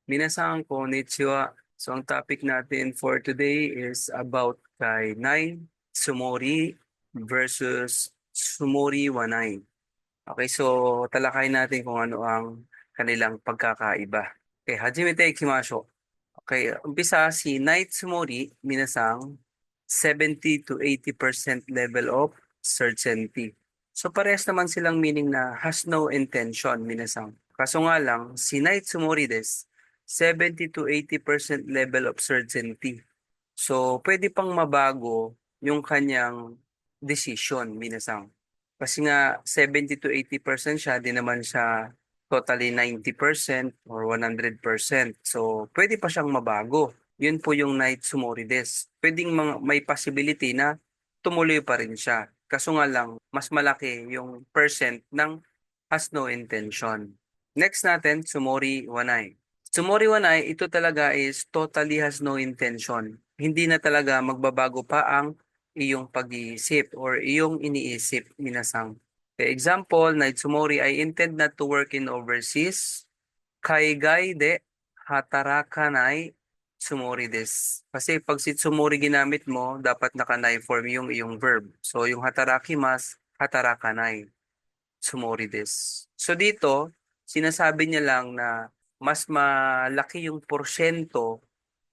Minasan konnichiwa. So ang topic natin for today is about kay Nai Sumori versus Sumori Wanai. Okay, so talakayin natin kung ano ang kanilang pagkakaiba. Okay, hajimete ikimashou. Okay, umpisa si Knight Sumori, minasang 70 to 80% level of certainty. So parehas naman silang meaning na has no intention, minasang. Kaso nga lang, si Knight Sumori 70 to 80% level of certainty. So pwede pang mabago yung kanyang decision, minasang. Kasi nga 70 to 80% siya, di naman siya totally 90% or 100%. So, pwede pa siyang mabago. Yun po yung Night Sumorides. Pwedeng may possibility na tumuloy pa rin siya. Kaso nga lang, mas malaki yung percent ng has no intention. Next natin, Sumori Wanai. Sumori Wanai, ito talaga is totally has no intention. Hindi na talaga magbabago pa ang iyong pag-iisip or iyong iniisip, minasang. Okay, example, Naitsumori, I intend not to work in overseas. Kaigai de hatarakanai tsumori desu. Kasi pag si tsumori ginamit mo, dapat nakanai form yung iyong verb. So yung hatarakimasu, hatarakanai tsumori desu. So dito, sinasabi niya lang na mas malaki yung porsyento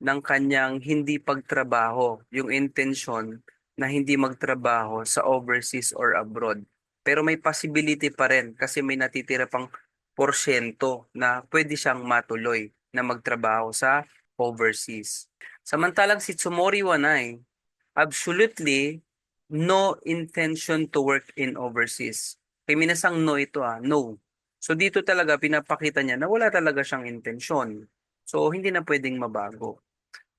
ng kanyang hindi pagtrabaho, yung intention na hindi magtrabaho sa overseas or abroad. Pero may possibility pa rin kasi may natitira pang porsyento na pwede siyang matuloy na magtrabaho sa overseas. Samantalang si Tsumori Wanai, absolutely no intention to work in overseas. Kaya minasang no ito no. So dito talaga pinapakita niya na wala talaga siyang intensyon. So hindi na pwedeng mabago.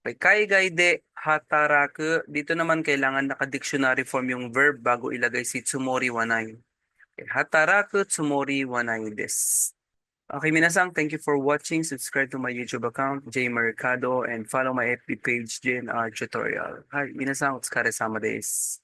Okay, kaigai de hataraku. Dito naman kailangan naka-dictionary form yung verb bago ilagay si tsumori wanai. Okay, hataraku tsumori wanai desu. Okay, minasang, thank you for watching. Subscribe to my YouTube account, J Mercado, and follow my FB page, JNR Tutorial. Hi, minasang, otsukare-sama desu.